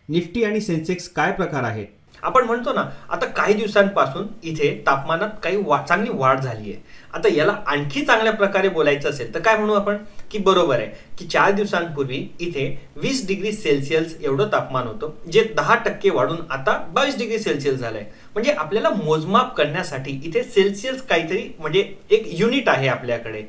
Nifty आणि Sensex काय प्रकार आहेत? आपण म्हणतो ना, आता काही दिवसांपासून इथे तापमानात काही चांगली वाढ झाली आहे. आता याला आणखी चांगल्या प्रकारे बोलायचं असेल तर काय म्हणू आपण, की बरोबर आहे की 4 दिवसांपूर्वी इथे 20 डिग्री सेल्सिअस एवढं तापमान होतं, जे 10% वाढून आता 22 डिग्री सेल्सिअस झालंय. म्हणजे आपल्याला मोजमाप करण्यासाठी इथे सेल्सिअस काहीतरी म्हणजे एक युनिट आहे आपल्याकडे,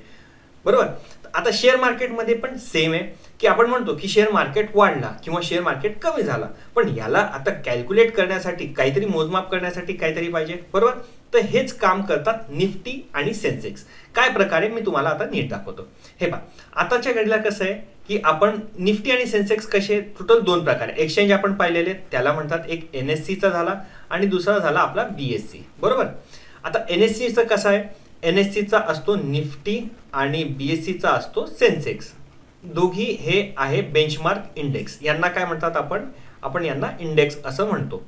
बरोबर. आता शेअर मार्केटमध्ये पण सेम आहे की आपण म्हणतो की शेअर मार्केट वाढला किंवा शेअर मार्केट कमी झाला, पण याला आता कॅल्क्युलेट करण्यासाठी काहीतरी मोजमाप करण्यासाठी काहीतरी पाहिजे, बरोबर. तर हेच काम करतात निफ्टी आणि सेन्सेक्स. काय प्रकारे मी तुम्हाला आता नीट दाखवतो. हे पहा, आताच्या घडीला कसं आहे की आपण निफ्टी आणि सेन्सेक्स कसे टोटल 2 प्रकार एक्सचेंज आपण पाहिलेले, त्याला म्हणतात, एक NSE चा झाला आणि दुसरा झाला आपला BSE, बरोबर. आता NSE चा कसा आहे, NSE चा असतो निफ्टी आणि BSE चा असतो सेन्सेक्स. दोघी हे आहे बेंचमार्क इंडेक्स. यांना काय म्हणतात आपण यांना इंडेक्स असं म्हणतो.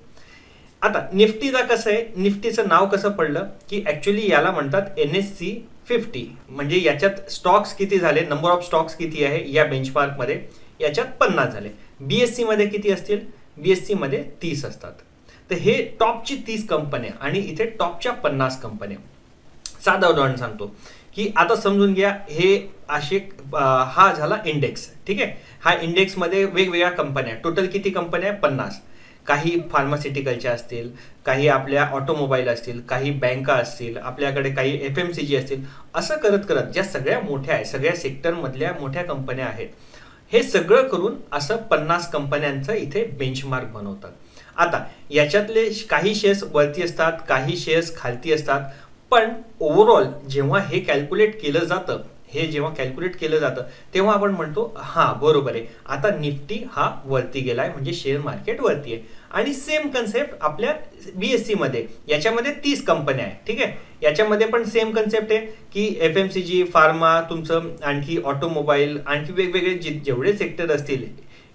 आता निफ्टीचा कसं आहे, निफ्टीचं नाव कसं पडलं की ऍक्च्युली याला म्हणतात NSE 50. म्हणजे याच्यात स्टॉक्स किती झाले, नंबर ऑफ स्टॉक्स किती आहे या बेंचमार्क मध्ये, याच्यात 50 झाले. BSE मध्ये किती असतील, BSE मध्ये 30 असतात. तर हे टॉपची 30 कंपन्या आणि इथे टॉपच्या 50 कंपन्या. साधं उदाहरण सांगतो की आता समजून घ्या, हे असे हा झाला इंडेक्स, ठीक आहे. हा इंडेक्स मध्ये वेगवेगळ्या कंपन्या, टोटल किती कंपन्या, 50. काही फार्मास्युटिकलच्या असतील, काही आपल्या ऑटोमोबाईल असतील, काही बँका असतील, आपल्याकडे काही FMCG असतील. असं करत करत ज्या सगळ्या मोठ्या आहे, सगळ्या सेक्टरमधल्या मोठ्या कंपन्या आहेत, हे सगळं करून असं 50 कंपन्यांचं इथे बेंचमार्क बनवतात. आता याच्यातले काही शेअर्स वरती असतात, काही शेअर्स खालती असतात, पण ओव्हरऑल जेव्हा हे कॅल्क्युलेट केलं जातं, तेव्हा आपण म्हणतो हा बरोबर आहे, आता निफ्टी हा वरती गेलाय, म्हणजे शेअर मार्केट वरती आहे. आणि सेम कन्सेप्ट आपल्या BSE मध्ये, याच्यामध्ये 30 कंपन्या आहे, ठीक आहे. याच्यामध्ये पण सेम कन्सेप्ट आहे की FMCG, फार्मा, तुमचं आणखी ऑटोमोबाईल, आणखी वेगवेगळे जेवढे सेक्टर असतील,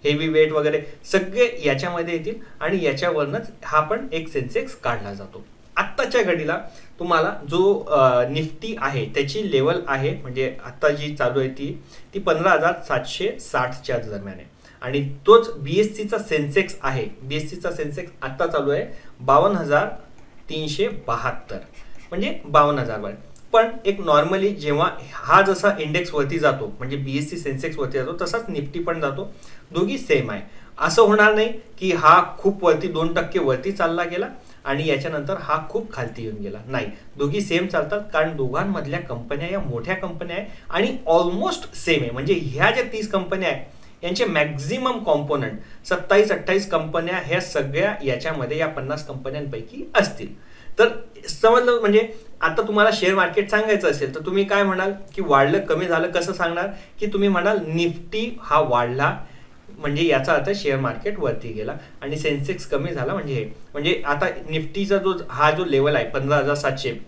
हेवी वेट वगैरे सगळे याच्यामध्ये येतील आणि याच्यावरनच हा पण एक सेन्सेक्स काढला जातो. आत्ताच्या घडीला तुम्हाला जो निफ्टी आहे त्याची लेवल आहे, म्हणजे आता जी चालू आहे ती 15,760च्या दरम्यान आहे. आणि तोच BSE चा सेन्सेक्स आहे, BSE चा सेन्सेक्स आता चालू आहे 52,372, म्हणजे 52,000. पण एक नॉर्मली जेव्हा हा जसा इंडेक्स वरती जातो, म्हणजे BSE सेन्सेक्स वरती जातो, तसाच निफ्टी पण जातो. दोघी सेम आहे. असं होणार नाही की हा खूप वरती 2% वरती चालला गेला आणि याच्यानंतर हा खूप खालती येऊन गेला, नाही. दोघी सेम चालतात, कारण दोघांमधल्या कंपन्या या मोठ्या कंपन्या आहे आणि ऑलमोस्ट सेम आहे. म्हणजे ह्या ज्या 30 कंपन्या आहेत यांचे मॅक्झिमम कॉम्पोनंट 27-28 कंपन्या ह्या सगळ्या याच्यामध्ये या 50 कंपन्यांपैकी असतील. तर समजलं. म्हणजे आता तुम्हाला शेअर मार्केट सांगायचं असेल तर तुम्ही काय म्हणाल की वाढलं कमी झालं, कसं सांगणार, की तुम्ही म्हणाल निफ्टी हा वाढला, म्हणजे याचा अर्थ शेअर मार्केट वरती गेला, आणि सेन्सेक्स कमी झाला म्हणजे हे. म्हणजे आता निफ्टीचा हा जो लेवल आहे 15,700,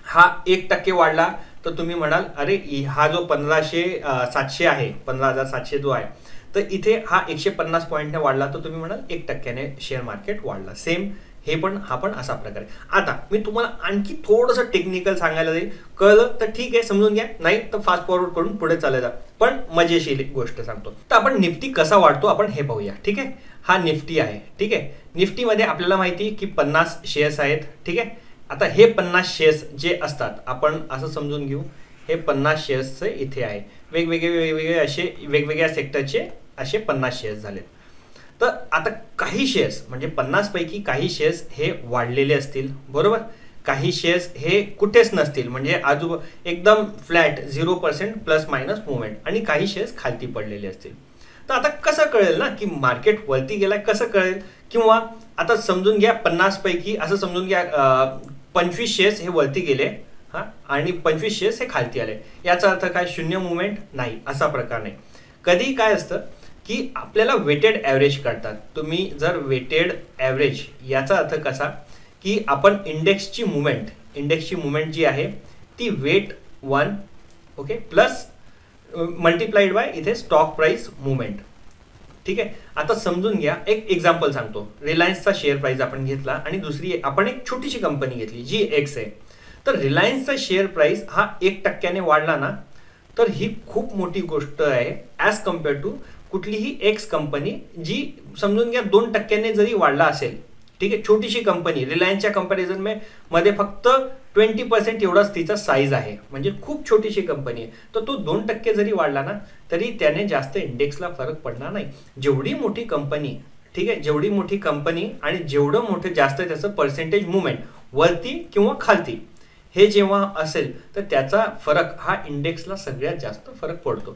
हा 1% वाढला तर तुम्ही म्हणाल अरे हा जो 15,700 आहे, 15,700 जो आहे, तर इथे हा 150 पॉईंटने वाढला तर तुम्ही म्हणाल 1%ने शेअर मार्केट वाढला. सेम हे पण हा पण असा प्रकारे. आता मी तुम्हाला आणखी थोडंसं टेक्निकल सांगायला जाईल, कळलं तर ठीक आहे समजून घ्या, नाही तर फास्ट फॉरवर्ड करून पुढे चालले जा, पण मजेशीर गोष्ट सांगतो. तर आपण निफ्टी कसा वाढतो आपण हे पाहूया, ठीक आहे. हा निफ्टी आहे, ठीक आहे. निफ्टीमध्ये आपल्याला माहिती की 50 शेअर्स आहेत, ठीक आहे. आता हे 50 शेअर्स जे असतात, आपण असं समजून घेऊ, हे 50 शेअर्सचे इथे आहे, वेगवेगळे असे वेगवेगळ्या सेक्टरचे असे 50 शेअर्स झालेत. तर आता काही शेअर्स म्हणजे 50 पैकी काही शेअर्स हे वाढलेले असतील, बरोबर. काही शेअर्स हे कुठेच नसतील, म्हणजे एकदम फ्लॅट 0% प्लस मायनस मुवमेंट, आणि काही शेअर्स खालती पडलेले असतील. तर आता कसं कळेल ना की मार्केट वरती गेलाय, कसं कळेल. किंवा आता समजून घ्या 50 पैकी असं समजून घ्या 25 शेअर्स हे वरती गेले, हा, आणि 25 शेअर्स हे खालती आले, याचा अर्थ काय, शून्य मुवमेंट नाही, असा प्रकार नाही. कधी काय असतं की आपल्याला वेटेड ॲव्हरेज काढतात. तुम्ही जर वेटेड ॲव्हरेज, याचा अर्थ कसा की आपण इंडेक्सची मुवमेंट जी आहे ती weight 1 okay plus multiplied by इथे स्टॉक प्राइस मुवमेंट, ठीक आहे. आता समजून घ्या, एक एक्झाम्पल सांगतो. रिलायन्सचा शेअर प्राइस आपण घेतला आणि दुसरी आपण एक छोटीशी कंपनी घेतली जी एक्स आहे. तर रिलायन्सचा शेअर प्राइस हा 1%ने वाढला ना, तर ही खूप मोठी गोष्ट आहे ॲज कम्पेअर टू कुठलीही एक्स कंपनी जी समजून घ्या 2% जरी वाढला असेल, ठीक आहे, छोटीशी कंपनी, रिलायन्सच्या कंपॅरिझन मध्ये फक्त 20% एवढाच तिचा साईज आहे, म्हणजे खूप छोटीशी कंपनी आहे, तर तो 2% जरी वाढला ना तरी त्याने जास्त इंडेक्सला फरक पडणार नाही. जेवढी मोठी कंपनी, ठीक आहे, जेवढी मोठी कंपनी आणि जेवढं मोठं जास्त त्याचं पर्सेंटेज मुवमेंट वरती किंवा खालती हे जेव्हा असेल तर त्याचा फरक हा इंडेक्सला सगळ्यात जास्त फरक पडतो.